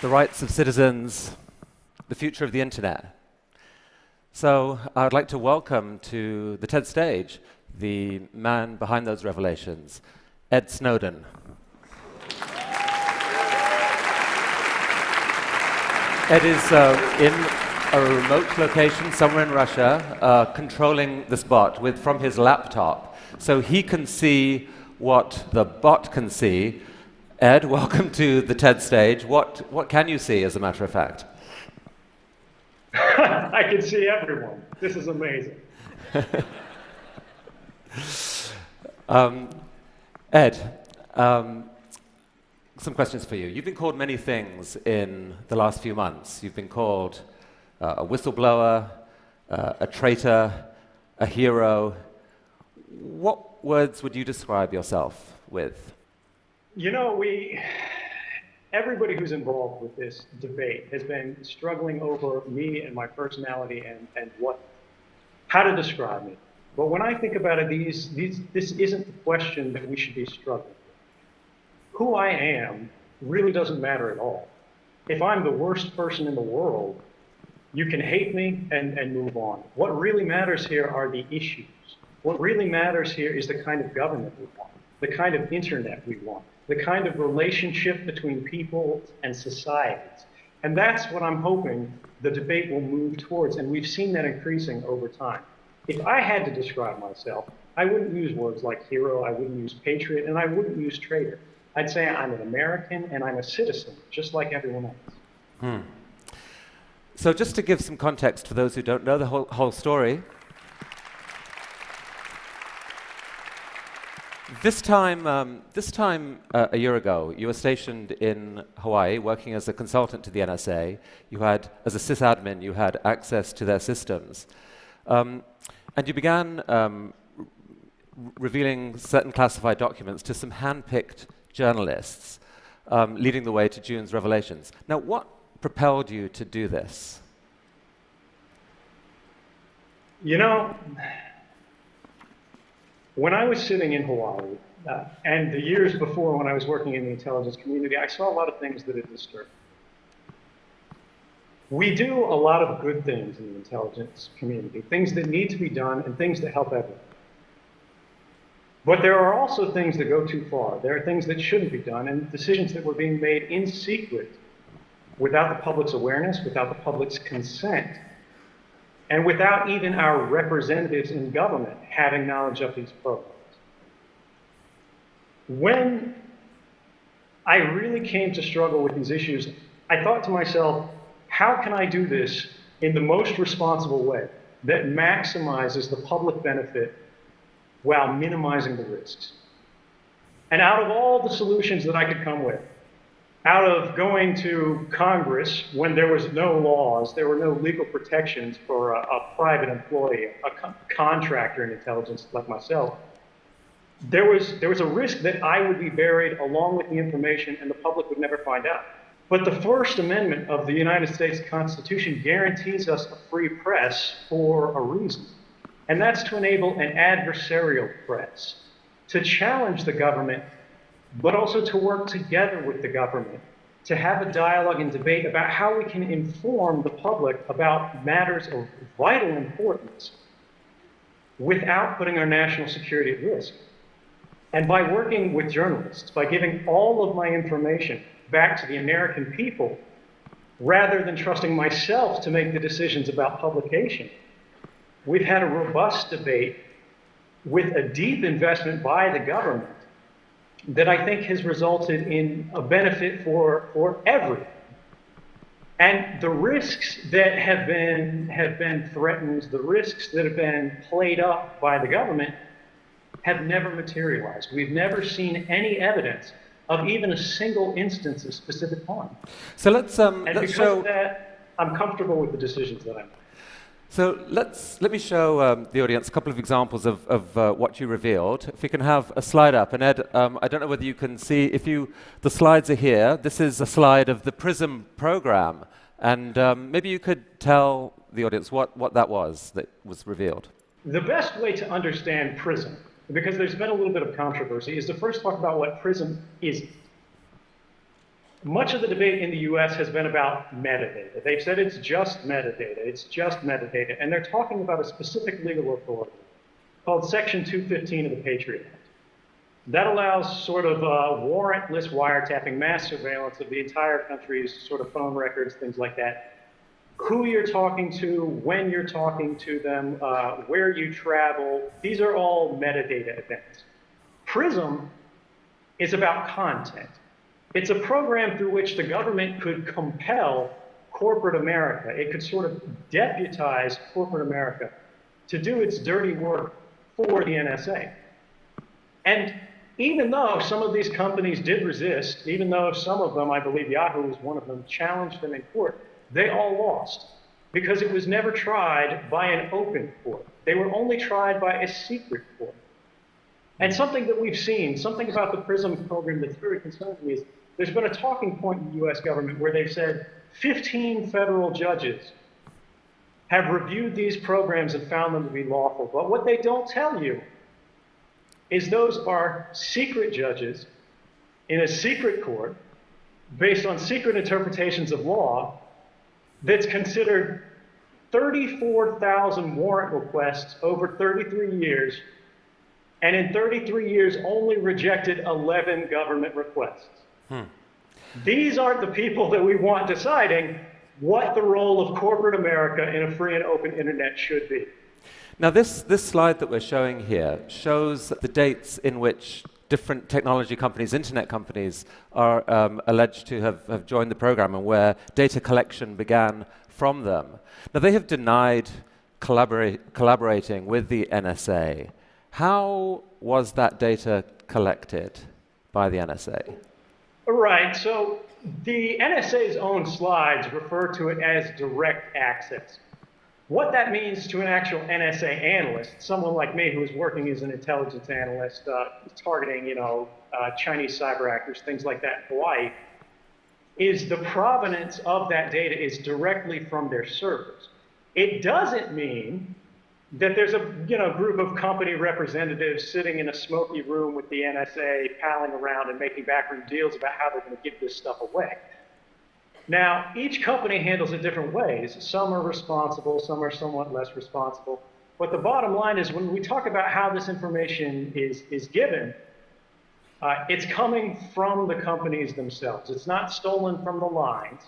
the rights of citizens, the future of the internet. So I'd like to welcome to the TED stage the man behind those revelations, Ed Snowden. Ed is in a remote location somewhere in Russia, controlling this bot from his laptop, so he can see what the bot can see. Ed, welcome to the TED stage. What can you see, as a matter of fact? I can see everyone. This is amazing. Ed, some questions for you. You've been called many things in the last few months. You've been called a whistleblower, a traitor, a hero. What words would you describe yourself with? You know, everybody who's involved with this debate has been struggling over me and my personality and how to describe me. But when I think about it, this isn't the question that we should be struggling with. Who I am really doesn't matter at all. If I'm the worst person in the world, you can hate me and move on. What really matters here are the issues. What really matters here is the kind of government we want, the kind of internet we want, the kind of relationship between people and societies. And that's what I'm hoping the debate will move towards, and we've seen that increasing over time. If I had to describe myself, I wouldn't use words like hero, I wouldn't use patriot, and I wouldn't use traitor. I'd say I'm an American and I'm a citizen, just like everyone else. So just to give some context for those who don't know the whole story, this time a year ago, you were stationed in Hawaii, working as a consultant to the NSA. You had, as a sysadmin, you had access to their systems. And you began revealing certain classified documents to some hand-picked journalists, leading the way to June's revelations. Now, what propelled you to do this? You know, when I was sitting in Hawaii, and the years before when I was working in the intelligence community, I saw a lot of things that had disturbed me. We do a lot of good things in the intelligence community, things that need to be done and things that help everyone. But there are also things that go too far. There are things that shouldn't be done and decisions that were being made in secret without the public's awareness, without the public's consent, and without even our representatives in government having knowledge of these programs. When I really came to struggle with these issues, I thought to myself, how can I do this in the most responsible way that maximizes the public benefit while minimizing the risks? And out of all the solutions that I could come with, out of going to Congress when there was no laws, there were no legal protections for a private employee, a contractor in intelligence like myself, there was a risk that I would be buried along with the information and the public would never find out. But the First Amendment of the United States Constitution guarantees us a free press for a reason. And that's to enable an adversarial press, to challenge the government, but also to work together with the government, to have a dialogue and debate about how we can inform the public about matters of vital importance without putting our national security at risk. And by working with journalists, by giving all of my information back to the American people, rather than trusting myself to make the decisions about publication, we've had a robust debate with a deep investment by the government that I think has resulted in a benefit for everyone. And the risks that have been threatened, the risks that have been played up by the government have never materialized. We've never seen any evidence of even a single instance of specific harm. So let's because of that, I'm comfortable with the decisions that I make. So let me show the audience a couple of examples of what you revealed. If we can have a slide up, and Ed, I don't know whether you can see. The slides are here. This is a slide of the PRISM program, and maybe you could tell the audience what that was that was revealed. The best way to understand PRISM, because there's been a little bit of controversy, is to first talk about what PRISM isn't. Much of the debate in the US has been about metadata. They've said it's just metadata, it's just metadata, and they're talking about a specific legal authority called Section 215 of the Patriot Act. That allows sort of warrantless wiretapping, mass surveillance of the entire country's sort of phone records, things like that. Who you're talking to, when you're talking to them, where you travel, these are all metadata events. PRISM is about content. It's a program through which the government could compel corporate America. It could sort of deputize corporate America to do its dirty work for the NSA. And even though some of these companies did resist, even though some of them, I believe Yahoo was one of them, challenged them in court, they all lost because it was never tried by an open court. They were only tried by a secret court. And something that we've seen, something about the PRISM program that's very concerning me is there's been a talking point in the US government where they've said 15 federal judges have reviewed these programs and found them to be lawful. But what they don't tell you is those are secret judges in a secret court based on secret interpretations of law that's considered 34,000 warrant requests over 33 years, and in 33 years only rejected 11 government requests. These aren't the people that we want deciding what the role of corporate America in a free and open internet should be. Now this slide that we're showing here shows the dates in which different technology companies, internet companies, are alleged to have joined the program and where data collection began from them. Now they have denied collaborating with the NSA. How was that data collected by the NSA? Right, so the NSA's own slides refer to it as direct access. What that means to an actual NSA analyst, someone like me who is working as an intelligence analyst, targeting, Chinese cyber actors, things like that in Hawaii, is the provenance of that data is directly from their servers. It doesn't mean that there's a group of company representatives sitting in a smoky room with the NSA, palling around and making backroom deals about how they're going to give this stuff away. Now, each company handles it different ways. Some are responsible, some are somewhat less responsible. But the bottom line is when we talk about how this information is given, it's coming from the companies themselves. It's not stolen from the lines.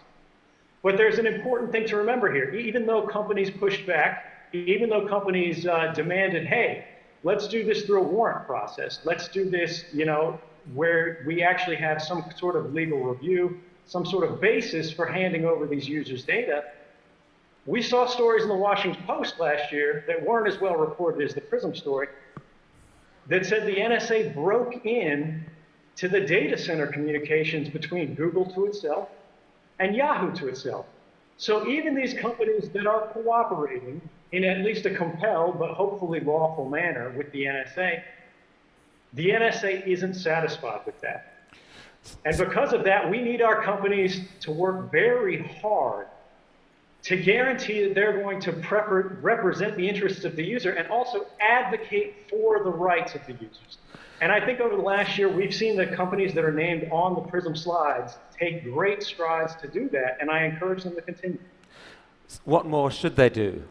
But there's an important thing to remember here. Even though companies pushed back, even though companies demanded, hey, let's do this through a warrant process. Let's do this, where we actually have some sort of legal review, some sort of basis for handing over these users' data. We saw stories in the Washington Post last year that weren't as well reported as the PRISM story that said the NSA broke in to the data center communications between Google to itself and Yahoo to itself. So even these companies that are cooperating in at least a compelled but hopefully lawful manner with the NSA isn't satisfied with that. And because of that, we need our companies to work very hard to guarantee that they're going to represent the interests of the user and also advocate for the rights of the users. And I think over the last year, we've seen the companies that are named on the PRISM slides take great strides to do that, and I encourage them to continue. What more should they do?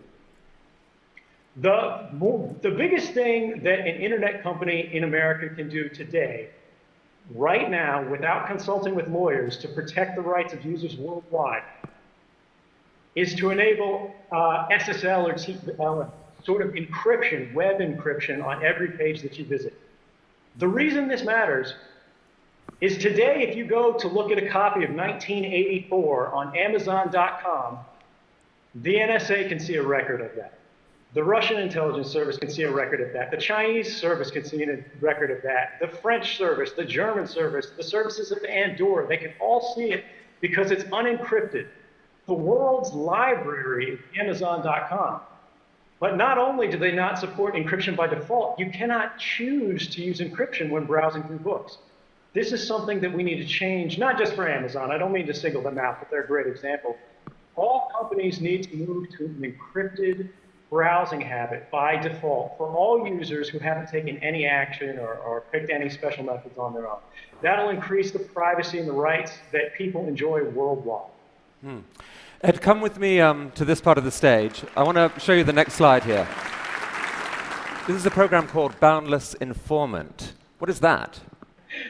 The biggest thing that an internet company in America can do today, right now, without consulting with lawyers to protect the rights of users worldwide, is to enable SSL or TLS, sort of encryption, web encryption on every page that you visit. The reason this matters is today, if you go to look at a copy of 1984 on Amazon.com, the NSA can see a record of that. The Russian intelligence service can see a record of that. The Chinese service can see a record of that. The French service, the German service, the services of Andorra, they can all see it because it's unencrypted. The world's library is Amazon.com. But not only do they not support encryption by default, you cannot choose to use encryption when browsing through books. This is something that we need to change, not just for Amazon. I don't mean to single them out, but they're a great example. All companies need to move to an encrypted browsing habit by default for all users who haven't taken any action or picked any special methods on their own. That'll increase the privacy and the rights that people enjoy worldwide. Ed, come with me to this part of the stage. I want to show you the next slide here. This is a program called Boundless Informant. What is that?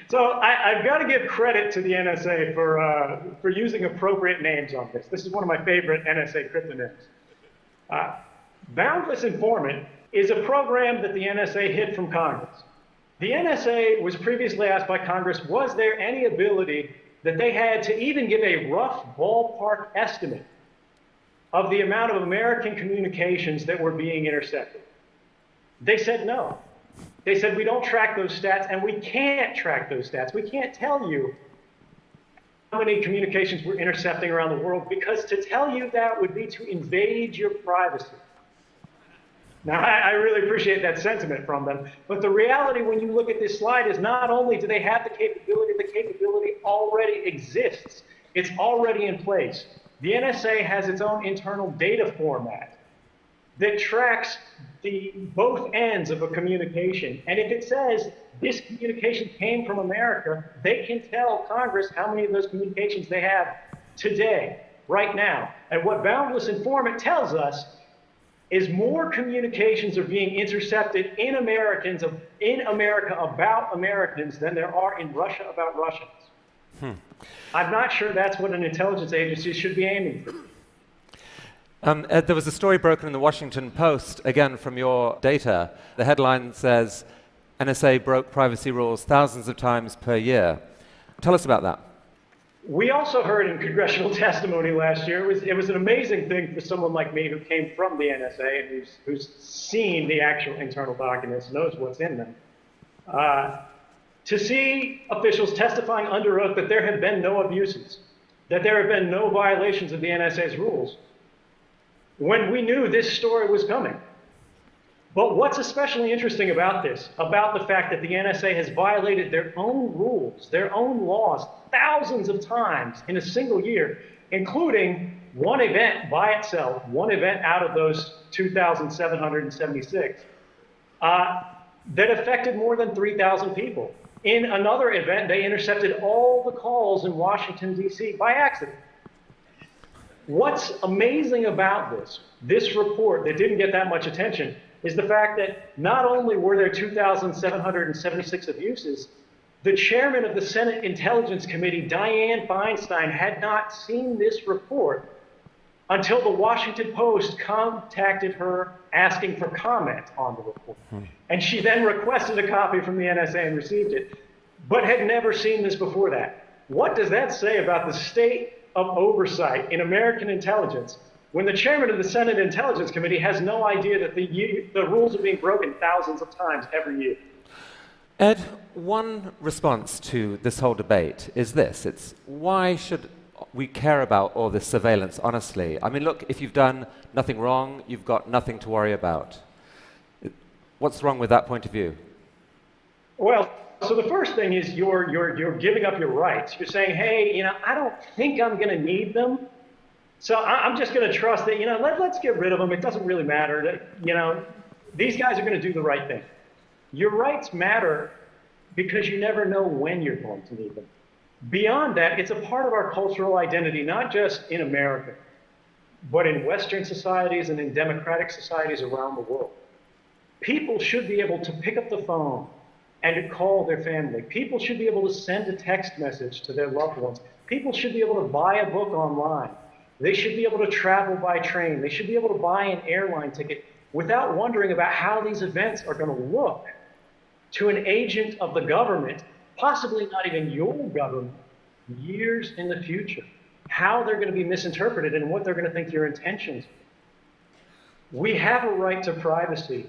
So I've got to give credit to the NSA for using appropriate names on this. This is one of my favorite NSA cryptonyms. Boundless Informant is a program that the NSA hid from Congress. The NSA was previously asked by Congress, was there any ability that they had to even give a rough ballpark estimate of the amount of American communications that were being intercepted? They said no. They said we don't track those stats, and we can't track those stats. We can't tell you how many communications we're intercepting around the world, because to tell you that would be to invade your privacy. Now, I really appreciate that sentiment from them, but the reality when you look at this slide is not only do they have the capability already exists. It's already in place. The NSA has its own internal data format that tracks both ends of a communication. And if it says this communication came from America, they can tell Congress how many of those communications they have today, right now. And what Boundless Informant tells us is more communications are being intercepted in America about Americans than there are in Russia about Russians. I'm not sure that's what an intelligence agency should be aiming for. Ed, there was a story broken in the Washington Post, again from your data. The headline says, NSA broke privacy rules thousands of times per year. Tell us about that. We also heard in congressional testimony last year, it was an amazing thing for someone like me who came from the NSA and who's seen the actual internal documents, knows what's in them, to see officials testifying under oath that there have been no abuses, that there have been no violations of the NSA's rules, when we knew this story was coming. But what's especially interesting about this, about the fact that the NSA has violated their own rules, their own laws, thousands of times in a single year, including one event by itself, one event out of those 2,776, that affected more than 3,000 people. In another event, they intercepted all the calls in Washington, D.C. by accident. What's amazing about this report that didn't get that much attention, is the fact that not only were there 2,776 abuses, the chairman of the Senate Intelligence Committee, Dianne Feinstein, had not seen this report until the Washington Post contacted her asking for comment on the report. And she then requested a copy from the NSA and received it, but had never seen this before that. What does that say about the state of oversight in American intelligence when the chairman of the Senate Intelligence Committee has no idea that the rules are being broken thousands of times every year? Ed, one response to this whole debate is this. It's why should we care about all this surveillance, honestly? I mean, look, if you've done nothing wrong, you've got nothing to worry about. What's wrong with that point of view? Well, so the first thing is you're giving up your rights. You're saying, hey, I don't think I'm going to need them, so I'm just going to trust that, let's get rid of them. It doesn't really matter. These guys are going to do the right thing. Your rights matter because you never know when you're going to need them. Beyond that, it's a part of our cultural identity, not just in America, but in Western societies and in democratic societies around the world. People should be able to pick up the phone and to call their family. People should be able to send a text message to their loved ones. People should be able to buy a book online. They should be able to travel by train. They should be able to buy an airline ticket without wondering about how these events are going to look to an agent of the government, possibly not even your government, years in the future. How they're going to be misinterpreted and what they're going to think your intentions are. We have a right to privacy.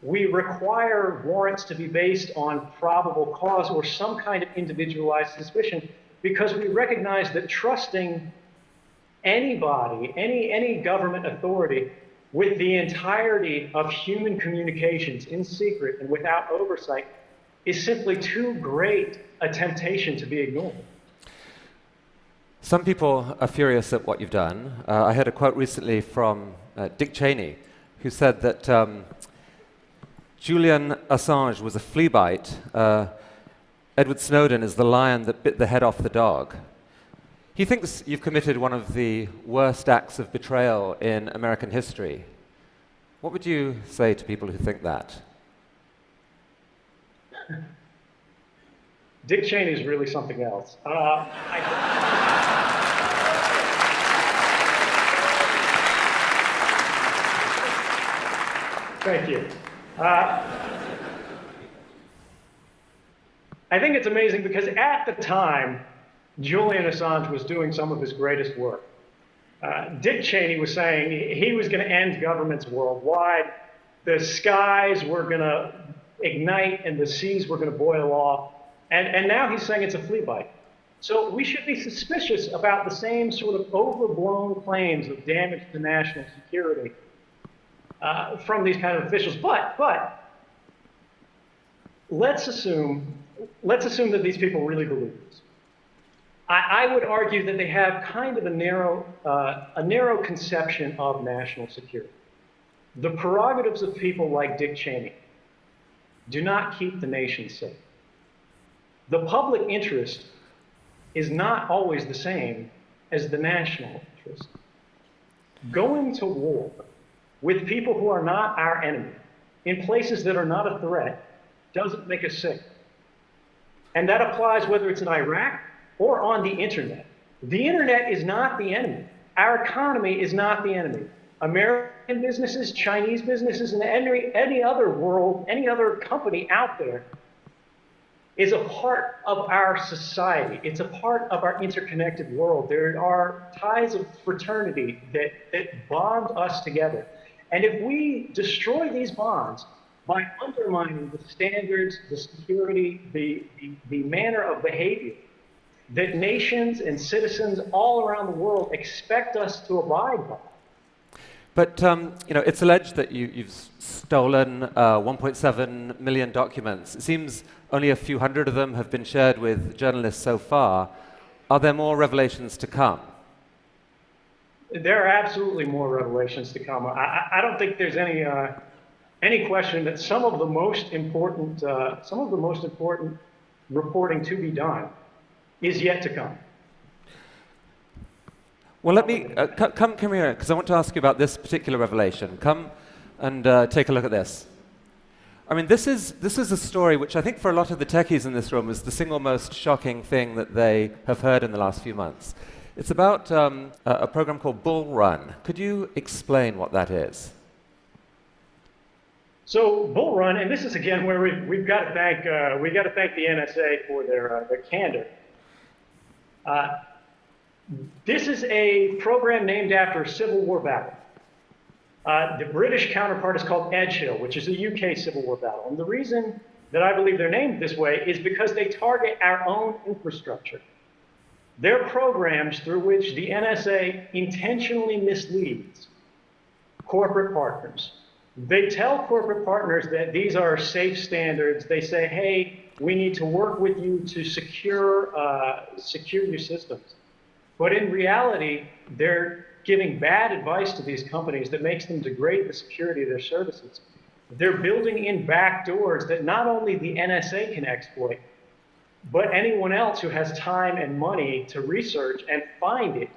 We require warrants to be based on probable cause or some kind of individualized suspicion because we recognize that trusting anybody, any government authority with the entirety of human communications in secret and without oversight is simply too great a temptation to be ignored. Some people are furious at what you've done. I heard a quote recently from Dick Cheney, who said that Julian Assange was a flea bite. Edward Snowden is the lion that bit the head off the dog. He thinks you've committed one of the worst acts of betrayal in American history. What would you say to people who think that? Dick Cheney is really something else. Thank you. I think it's amazing because at the time, Julian Assange was doing some of his greatest work. Dick Cheney was saying he was going to end governments worldwide. The skies were going to ignite and the seas were going to boil off. And now he's saying it's a flea bite. So we should be suspicious about the same sort of overblown claims of damage to national security from these kind of officials. But let's assume that these people really believe this. I would argue that they have kind of a narrow conception of national security. The prerogatives of people like Dick Cheney do not keep the nation safe. The public interest is not always the same as the national interest. Going to war with people who are not our enemy in places that are not a threat doesn't make us safe. And that applies whether it's in Iraq or on the internet. The internet is not the enemy. Our economy is not the enemy. American businesses, Chinese businesses, and any other world, any other company out there is a part of our society. It's a part of our interconnected world. There are ties of fraternity that bond us together. And if we destroy these bonds by undermining the standards, the security, the manner of behavior that nations and citizens all around the world expect us to abide by. But it's alleged that you've stolen 1.7 million documents. It seems only a few hundred of them have been shared with journalists so far. Are there more revelations to come? There are absolutely more revelations to come. I don't think there's any question that some of the most important reporting to be done is yet to come. Well, let me come here, because I want to ask you about this particular revelation. Come and take a look at this. I mean, this is a story which I think for a lot of the techies in this room is the single most shocking thing that they have heard in the last few months. It's about a program called Bull Run. Could you explain what that is? So Bull Run, and this is again where we've got to thank the NSA for their candor. This is a program named after a Civil War battle. The British counterpart is called Edgehill, which is a UK Civil War battle. And the reason that I believe they're named this way is because they target our own infrastructure. They're programs through which the NSA intentionally misleads corporate partners. They tell corporate partners that these are safe standards. They say, hey, we need to work with you to secure your systems. But in reality, they're giving bad advice to these companies that makes them degrade the security of their services. They're building in back doors that not only the NSA can exploit, but anyone else who has time and money to research and find it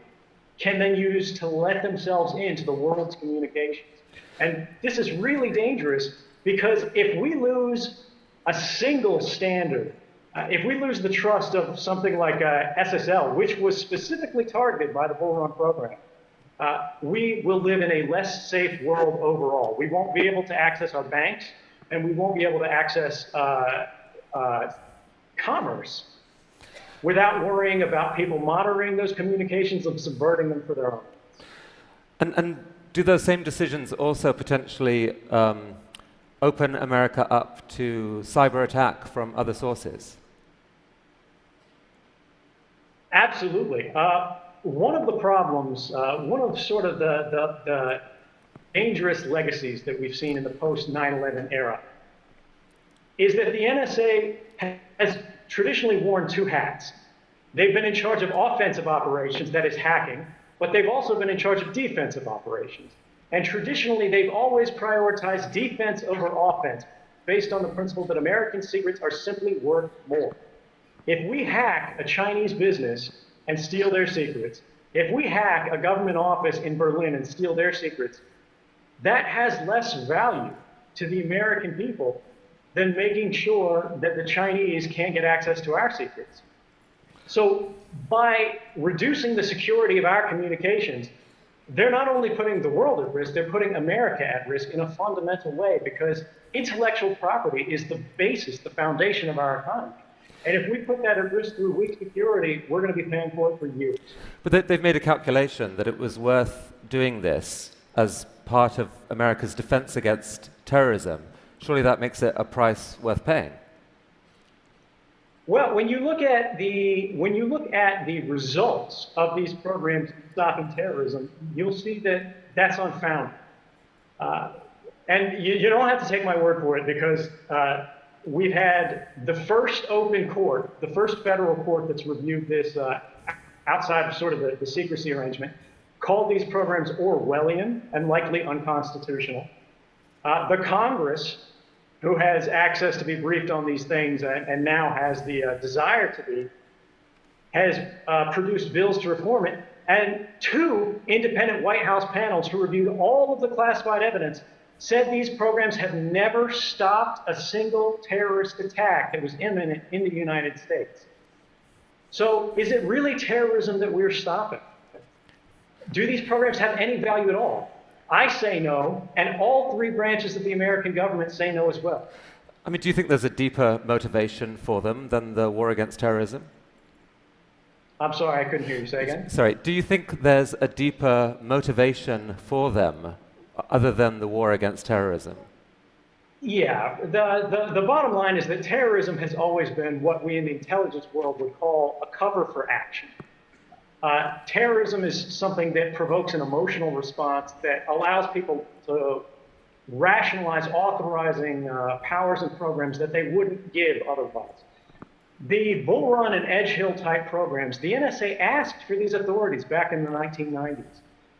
can then use to let themselves into the world's communications. And this is really dangerous because if we lose a single standard, if we lose the trust of something like SSL, which was specifically targeted by the Bull Run program, we will live in a less safe world overall. We won't be able to access our banks, and we won't be able to access commerce without worrying about people monitoring those communications and subverting them for their own. And do those same decisions also potentially open America up to cyber attack from other sources? Absolutely. One of the problems, one of sort of the dangerous legacies that we've seen in the post-9/11 era is that the NSA has traditionally worn two hats. They've been in charge of offensive operations, that is hacking, but they've also been in charge of defensive operations. And traditionally, they've always prioritized defense over offense, based on the principle that American secrets are simply worth more. If we hack a Chinese business and steal their secrets, if we hack a government office in Berlin and steal their secrets, that has less value to the American people than making sure that the Chinese can't get access to our secrets. So by reducing the security of our communications, they're not only putting the world at risk, they're putting America at risk in a fundamental way, because intellectual property is the basis, the foundation of our economy. And if we put that at risk through weak security, we're going to be paying for it for years. But they've made a calculation that it was worth doing this as part of America's defense against terrorism. Surely that makes it a price worth paying. Well, when you look at the results of these programs stopping terrorism, you'll see that that's unfounded. And you don't have to take my word for it, because we've had the first open court, the first federal court that's reviewed this outside of sort of the secrecy arrangement, called these programs Orwellian and likely unconstitutional. The Congress, who has access to be briefed on these things and now has the desire to be, has produced bills to reform it. And 2 independent White House panels who reviewed all of the classified evidence said these programs have never stopped a single terrorist attack that was imminent in the United States. So is it really terrorism that we're stopping? Do these programs have any value at all? I say no, and all 3 branches of the American government say no as well. I mean, do you think there's a deeper motivation for them than the war against terrorism? I'm sorry, I couldn't hear you. Say again? Sorry, do you think there's a deeper motivation for them other than the war against terrorism? Yeah, the bottom line is that terrorism has always been what we in the intelligence world would call a cover for action. Terrorism is something that provokes an emotional response that allows people to rationalize authorizing powers and programs that they wouldn't give otherwise. The Bull Run and Edge Hill type programs, the NSA asked for these authorities back in the 1990s.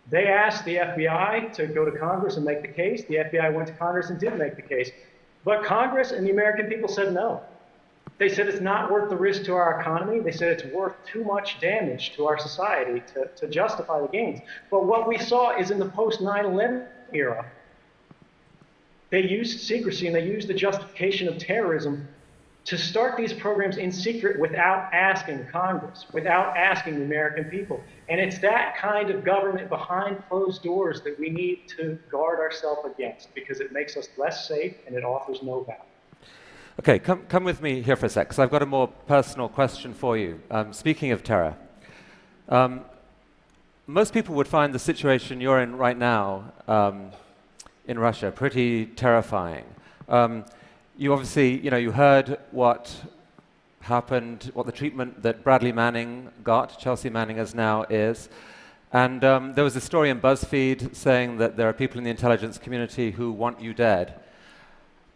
They asked the FBI to go to Congress and make the case. The FBI went to Congress and did make the case. But Congress and the American people said no. They said it's not worth the risk to our economy. They said it's worth too much damage to our society to justify the gains. But what we saw is in the post-9/11 era, they used secrecy and they used the justification of terrorism to start these programs in secret without asking Congress, without asking the American people. And it's that kind of government behind closed doors that we need to guard ourselves against, because it makes us less safe and it offers no value. Okay, come with me here for a sec, because I've got a more personal question for you. Speaking of terror, most people would find the situation you're in right now in Russia pretty terrifying. You obviously, you heard what happened, what the treatment that Bradley Manning got, Chelsea Manning as now is. And there was a story in BuzzFeed saying that there are people in the intelligence community who want you dead.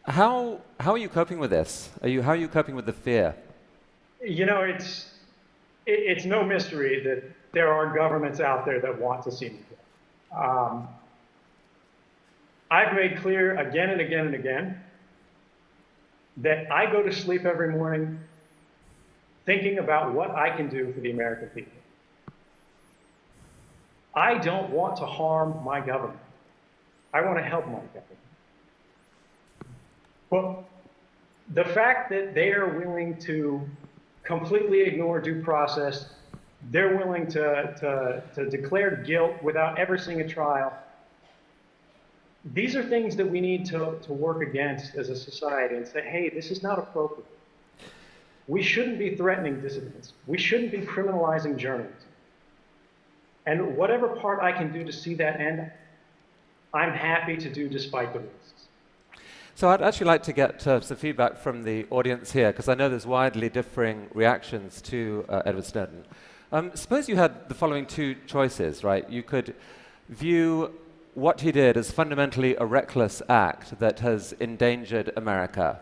How are you coping with this? How are you coping with the fear? It's no mystery that there are governments out there that want to see me dead. I've made clear again and again and again that I go to sleep every morning thinking about what I can do for the American people. I don't want to harm my government. I want to help my government. But the fact that they are willing to completely ignore due process, they're willing to declare guilt without ever seeing a trial, these are things that we need to work against as a society and say, hey, this is not appropriate. We shouldn't be threatening dissidents. We shouldn't be criminalizing journalists. And whatever part I can do to see that end, I'm happy to do despite the risks. So I'd actually like to get some feedback from the audience here, because I know there's widely differing reactions to Edward Snowden. Suppose you had the following 2 choices, right? You could view what he did as fundamentally a reckless act that has endangered America,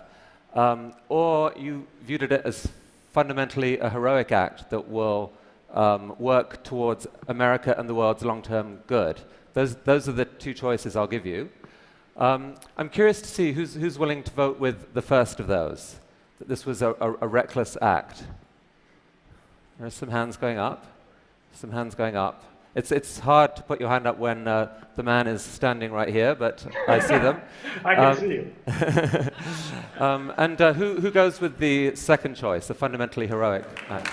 or you viewed it as fundamentally a heroic act that will work towards America and the world's long-term good. Those are the two choices I'll give you. I'm curious to see who's willing to vote with the first of those, that this was a reckless act. There are some hands going up, some hands going up. It's hard to put your hand up when the man is standing right here, but I see them. I can see you. And who goes with the second choice, the fundamentally heroic act?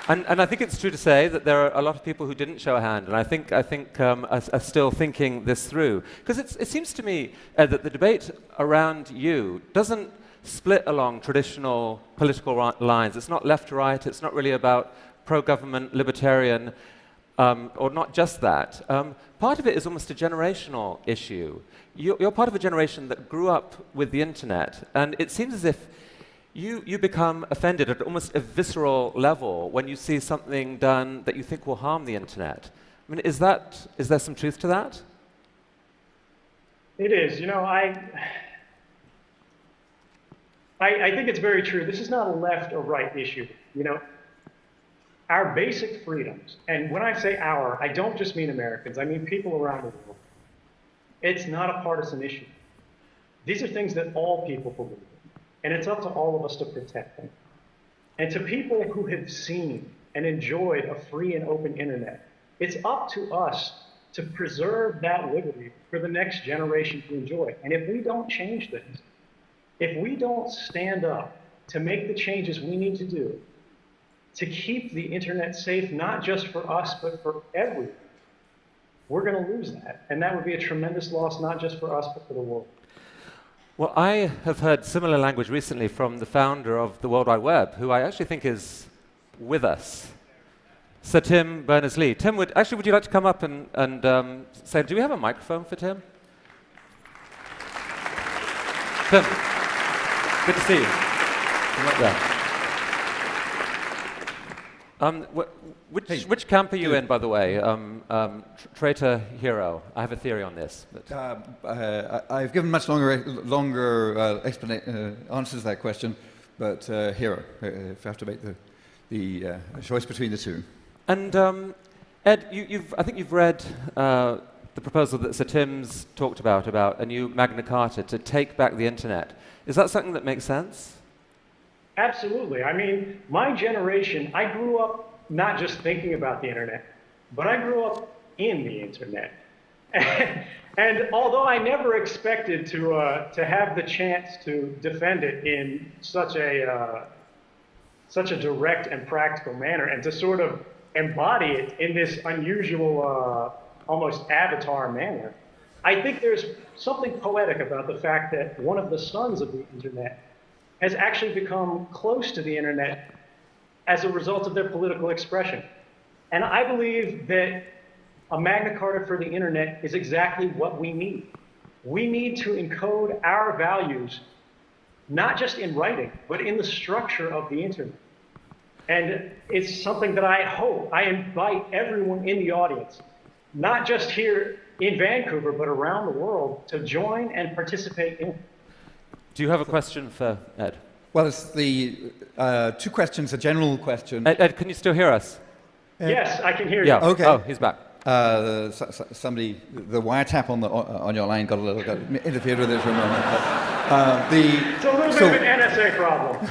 And I think it's true to say that there are a lot of people who didn't show a hand, and I think are still thinking this through. Because it seems to me that the debate around you doesn't split along traditional political lines. It's not left to right. It's not really about pro-government, libertarian, or not just that. Part of it is almost a generational issue. You're part of a generation that grew up with the internet, and it seems as if you become offended at almost a visceral level when you see something done that you think will harm the internet. I mean, is there some truth to that? It is. You know, I think it's very true. This is not a left or right issue. You know, our basic freedoms, and when I say our, I don't just mean Americans, I mean people around the world. It's not a partisan issue. These are things that all people believe in, and it's up to all of us to protect them. And to people who have seen and enjoyed a free and open internet, it's up to us to preserve that liberty for the next generation to enjoy. And if we don't change things, if we don't stand up to make the changes we need to do to keep the internet safe, not just for us, but for everyone, we're going to lose that. And that would be a tremendous loss, not just for us, but for the world. Well, I have heard similar language recently from the founder of the World Wide Web, who I actually think is with us, Sir Tim Berners-Lee. Tim, would you like to come up and say, do we have a microphone for Tim? Tim, good to see you. Come up there. Which camp are you in, by the way? Traitor, hero? I have a theory on this. I've given much longer answers to that question, but hero, if I have to make the choice between the two. And Ed, I think you've read the proposal that Sir Tim's talked about a new Magna Carta to take back the internet. Is that something that makes sense? Absolutely. I mean, my generation, I grew up not just thinking about the internet, but I grew up in the internet. And although I never expected to have the chance to defend it in such a direct and practical manner, and to sort of embody it in this unusual, almost avatar manner, I think there's something poetic about the fact that one of the sons of the internet has actually become close to the internet as a result of their political expression. And I believe that a Magna Carta for the internet is exactly what we need. We need to encode our values, not just in writing, but in the structure of the internet. And it's something that I invite everyone in the audience, not just here in Vancouver, but around the world, to join and participate in. Do you have a question for Ed? Well, it's the two questions, a general question. Ed, can you still hear us? Yes, I can hear you. Yeah. Okay. Oh, he's back. Somebody, the wiretap on your line got interfered with it for a moment. It's a little bit of an NSA problem.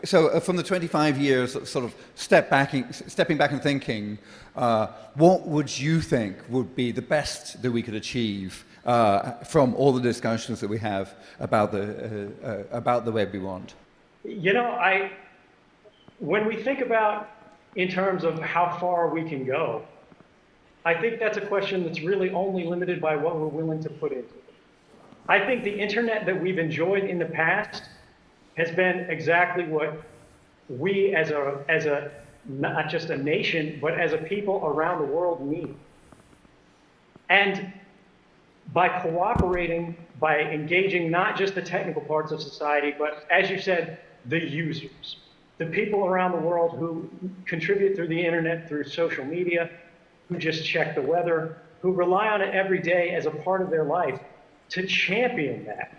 So from the 25 years, sort of stepping back and thinking, what would you think would be the best that we could achieve from all the discussions that we have about the web we want? You know, when we think about in terms of how far we can go, I think that's a question that's really only limited by what we're willing to put into it. I think the internet that we've enjoyed in the past has been exactly what we as a not just a nation, but as a people around the world need. And by cooperating, by engaging not just the technical parts of society, but as you said, the users, the people around the world who contribute through the internet, through social media, who just check the weather, who rely on it every day as a part of their life, to champion that.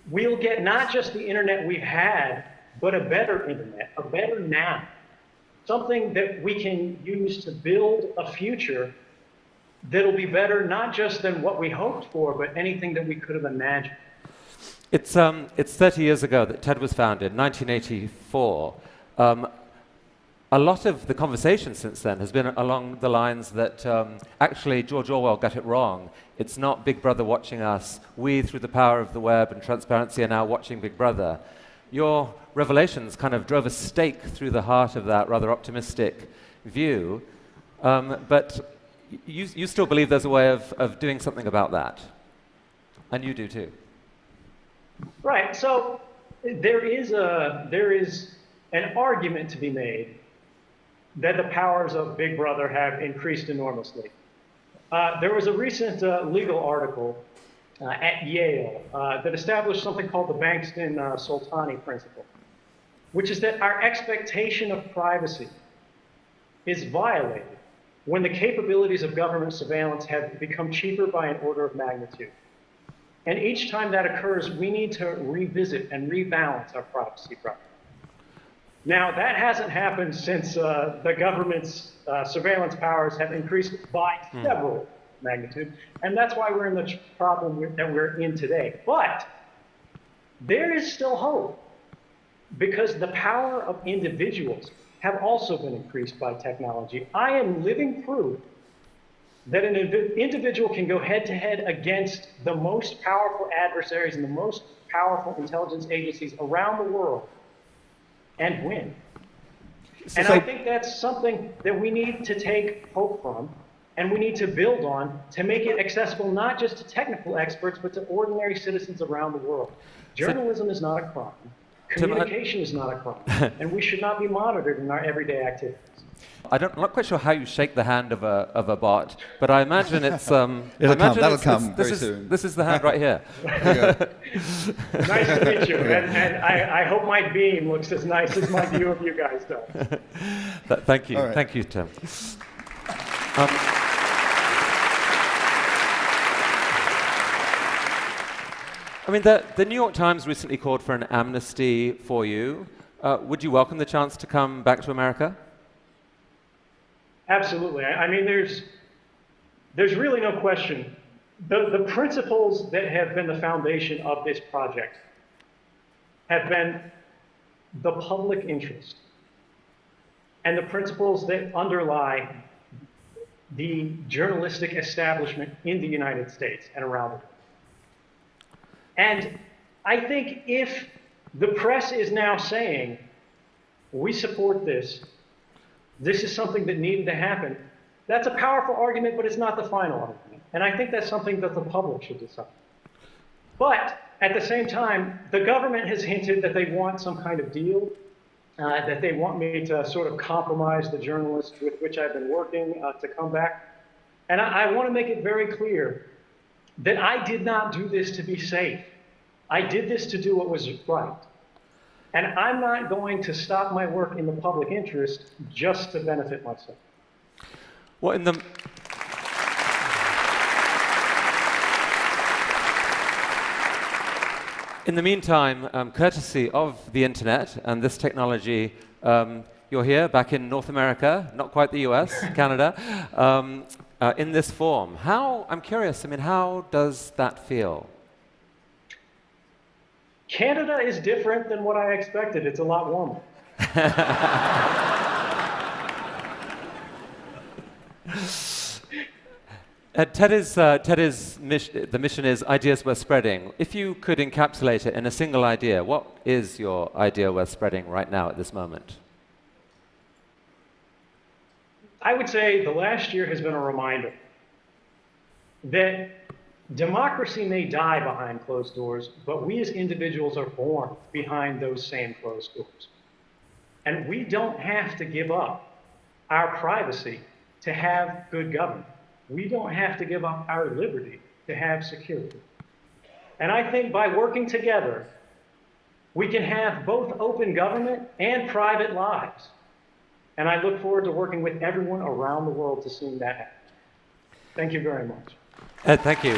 We'll get not just the internet we've had, but a better internet, a better now. something that we can use to build a future that'll be better, not just than what we hoped for, but anything that we could have imagined. It's 30 years ago that TED was founded, 1984. A lot of the conversation since then has been along the lines that actually George Orwell got it wrong. It's not Big Brother watching us. We, through the power of the web and transparency, are now watching Big Brother. Your revelations kind of drove a stake through the heart of that rather optimistic view. But you still believe there's a way of doing something about that. And you do too. Right. So there is an argument to be made that the powers of Big Brother have increased enormously. There was a recent legal article at Yale that established something called the Bankston-Soltani principle, which is that our expectation of privacy is violated when the capabilities of government surveillance have become cheaper by an order of magnitude. And each time that occurs, we need to revisit and rebalance our privacy problem. Now, that hasn't happened since the government's surveillance powers have increased by several magnitude, and that's why we're in the problem that we're in today. But there is still hope, because the power of individuals have also been increased by technology. I am living proof that an individual can go head-to-head against the most powerful adversaries and the most powerful intelligence agencies around the world and win. And I think that's something that we need to take hope from, and we need to build on to make it accessible not just to technical experts, but to ordinary citizens around the world. Journalism is not a crime. Communication is not a crime. And we should not be monitored in our everyday activities. I'm not quite sure how you shake the hand of a bot, but I imagine it's... That'll come very soon. This is the hand right here. Nice to meet you, and I hope my beam looks as nice as my view of you guys does. Thank you. Right. Thank you, Tim. I mean, the New York Times recently called for an amnesty for you. Would you welcome the chance to come back to America? Absolutely. I mean, there's really no question. The principles that have been the foundation of this project have been the public interest and the principles that underlie the journalistic establishment in the United States and around the world. And I think if the press is now saying, we support this, this is something that needed to happen, that's a powerful argument, but it's not the final argument. And I think that's something that the public should decide. But at the same time, the government has hinted that they want some kind of deal, that they want me to sort of compromise the journalists with which I've been working to come back. And I want to make it very clear that I did not do this to be safe. I did this to do what was right. And I'm not going to stop my work in the public interest just to benefit myself. Well, in the meantime, courtesy of the internet and this technology, you're here back in North America, not quite the US, Canada, in this form. I'm curious, I mean, how does that feel? Canada is different than what I expected. It's a lot warmer. The mission is ideas worth spreading. If you could encapsulate it in a single idea, what is your idea worth spreading right now at this moment? I would say the last year has been a reminder that democracy may die behind closed doors, but we as individuals are born behind those same closed doors. And we don't have to give up our privacy to have good government. We don't have to give up our liberty to have security. And I think by working together, we can have both open government and private lives. And I look forward to working with everyone around the world to seeing that happen. Thank you very much. Ed, thank you.